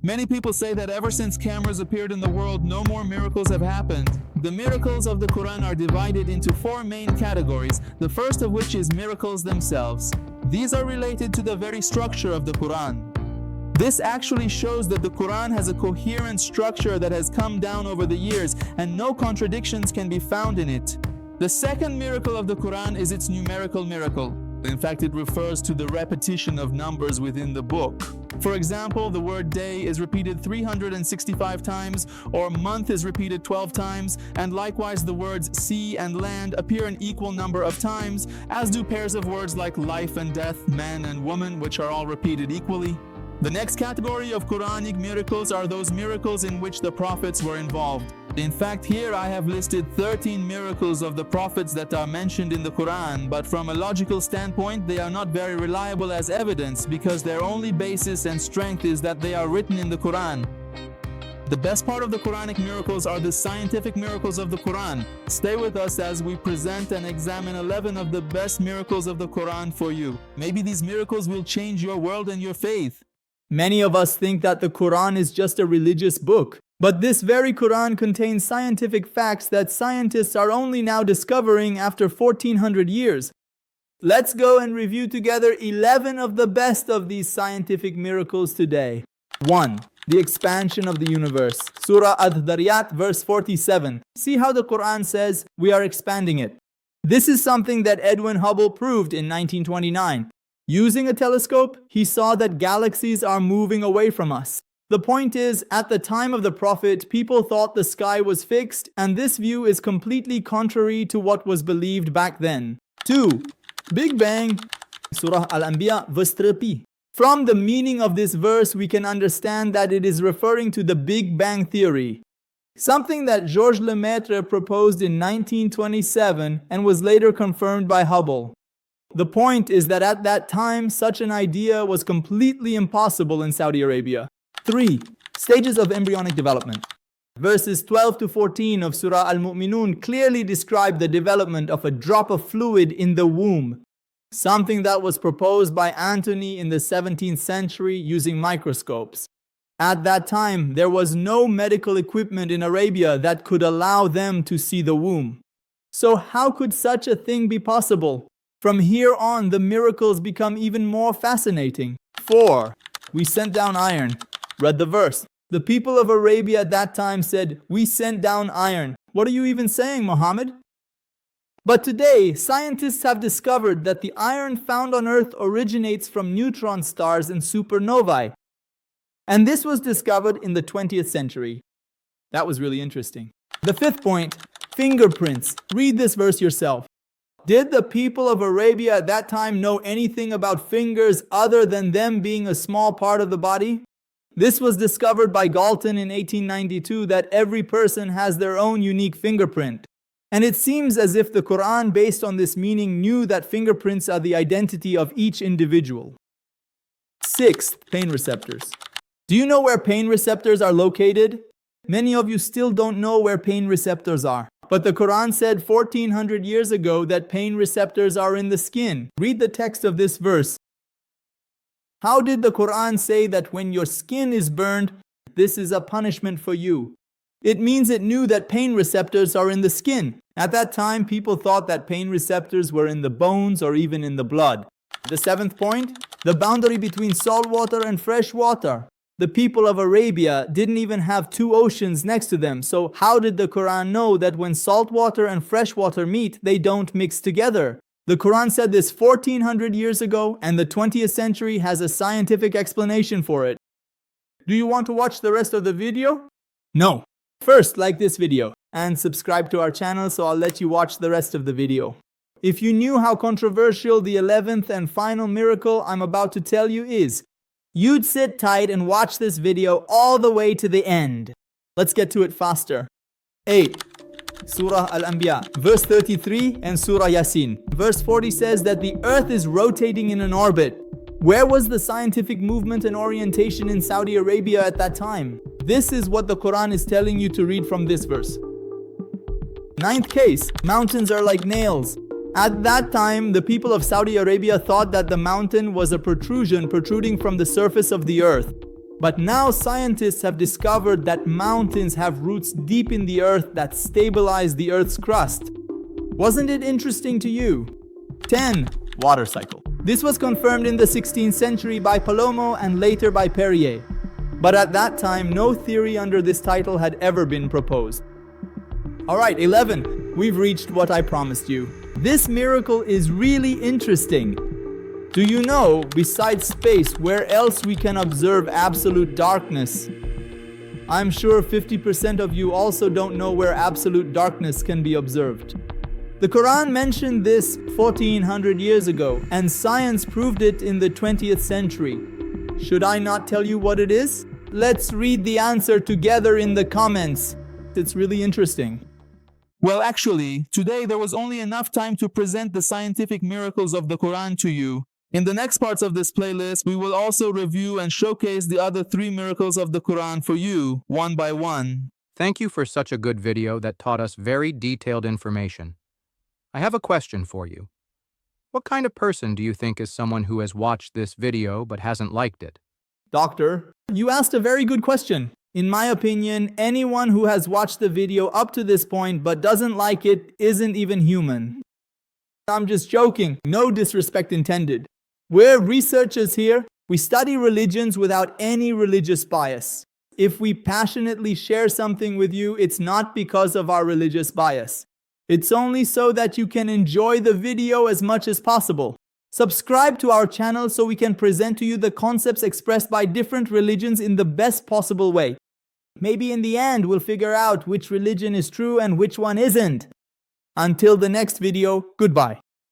Many people say that ever since cameras appeared in the world, no more miracles have happened. The miracles of the Quran are divided into 4 main categories, the first of which is miracles themselves. These are related to the very structure of the Quran. This actually shows that the Quran has a coherent structure that has come down over the years, and no contradictions can be found in it. The second miracle of the Quran is its numerical miracle. In fact, it refers to the repetition of numbers within the book. For example, the word day is repeated 365 times, or month is repeated 12 times, and likewise the words sea and land appear an equal number of times, as do pairs of words like life and death, man and woman, which are all repeated equally. The next category of Quranic miracles are those miracles in which the prophets were involved. In fact, here I have listed 13 miracles of the prophets that are mentioned in the Quran, but from a logical standpoint, they are not very reliable as evidence because their only basis and strength is that they are written in the Quran. The best part of the Quranic miracles are the scientific miracles of the Quran. Stay with us as we present and examine 11 of the best miracles of the Quran for you. Maybe these miracles will change your world and your faith. Many of us think that the Quran is just a religious book. But this very Quran contains scientific facts that scientists are only now discovering after 1400 years. Let's go and review together 11 of the best of these scientific miracles today. 1. The expansion of the universe. Surah Adh-Dhariyat verse 47. See how the Quran says, we are expanding it. This is something that Edwin Hubble proved in 1929. Using a telescope, he saw that galaxies are moving away from us. The point is, at the time of the Prophet, people thought the sky was fixed, and this view is completely contrary to what was believed back then. 2. Big Bang. Surah Al-Anbiya verse 30. From the meaning of this verse, we can understand that it is referring to the Big Bang theory, something that Georges Lemaitre proposed in 1927 and was later confirmed by Hubble. The point is that at that time, such an idea was completely impossible in Saudi Arabia. 3. Stages of embryonic development. Verses 12 to 14 of Surah Al-Mu'minun clearly describe the development of a drop of fluid in the womb, something that was proposed by Antony in the 17th century using microscopes. At that time, there was no medical equipment in Arabia that could allow them to see the womb. So how could such a thing be possible? From here on, the miracles become even more fascinating. 4. We sent down iron. Read the verse. The people of Arabia at that time said, we sent down iron. What are you even saying, Muhammad? But today, scientists have discovered that the iron found on Earth originates from neutron stars and supernovae. And this was discovered in the 20th century. That was really interesting. The 5th point, fingerprints. Read this verse yourself. Did the people of Arabia at that time know anything about fingers other than them being a small part of the body? This was discovered by Galton in 1892 that every person has their own unique fingerprint. And it seems as if the Quran, based on this meaning, knew that fingerprints are the identity of each individual. 6. Pain receptors. Do you know where pain receptors are located? Many of you still don't know where pain receptors are. But the Quran said 1400 years ago that pain receptors are in the skin. Read the text of this verse. How did the Quran say that when your skin is burned, this is a punishment for you? It means it knew that pain receptors are in the skin. At that time, people thought that pain receptors were in the bones or even in the blood. The 7th point, the boundary between salt water and fresh water. The people of Arabia didn't even have 2 oceans next to them, so how did the Quran know that when salt water and fresh water meet, they don't mix together? The Quran said this 1400 years ago, and the 20th century has a scientific explanation for it. Do you want to watch the rest of the video? No. First, like this video and subscribe to our channel so I'll let you watch the rest of the video. If you knew how controversial the 11th and final miracle I'm about to tell you is, you'd sit tight and watch this video all the way to the end. Let's get to it faster. 8. Surah Al-Anbiya, verse 33, and Surah Yasin. Verse 40 says that the earth is rotating in an orbit. Where was the scientific movement and orientation in Saudi Arabia at that time? This is what the Quran is telling you to read from this verse. 9th case, mountains are like nails. At that time, the people of Saudi Arabia thought that the mountain was a protrusion protruding from the surface of the earth. But now scientists have discovered that mountains have roots deep in the earth that stabilize the earth's crust. Wasn't it interesting to you? 10. Water cycle. This was confirmed in the 16th century by Palomo and later by Perrier. But at that time, no theory under this title had ever been proposed. Alright, 11. We've reached what I promised you. This miracle is really interesting. Do you know, besides space, where else we can observe absolute darkness? I'm sure 50% of you also don't know where absolute darkness can be observed. The Quran mentioned this 1400 years ago, and science proved it in the 20th century. Should I not tell you what it is? Let's read the answer together in the comments. It's really interesting. Well, actually, today there was only enough time to present the scientific miracles of the Quran to you. In the next parts of this playlist, we will also review and showcase the other 3 miracles of the Quran for you, one by one. Thank you for such a good video that taught us very detailed information. I have a question for you. What kind of person do you think is someone who has watched this video but hasn't liked it? Doctor, you asked a very good question. In my opinion, anyone who has watched the video up to this point but doesn't like it isn't even human. I'm just joking, no disrespect intended. We're researchers here. We study religions without any religious bias. If we passionately share something with you, it's not because of our religious bias. It's only so that you can enjoy the video as much as possible. Subscribe to our channel so we can present to you the concepts expressed by different religions in the best possible way. Maybe in the end we'll figure out which religion is true and which one isn't. Until the next video, goodbye.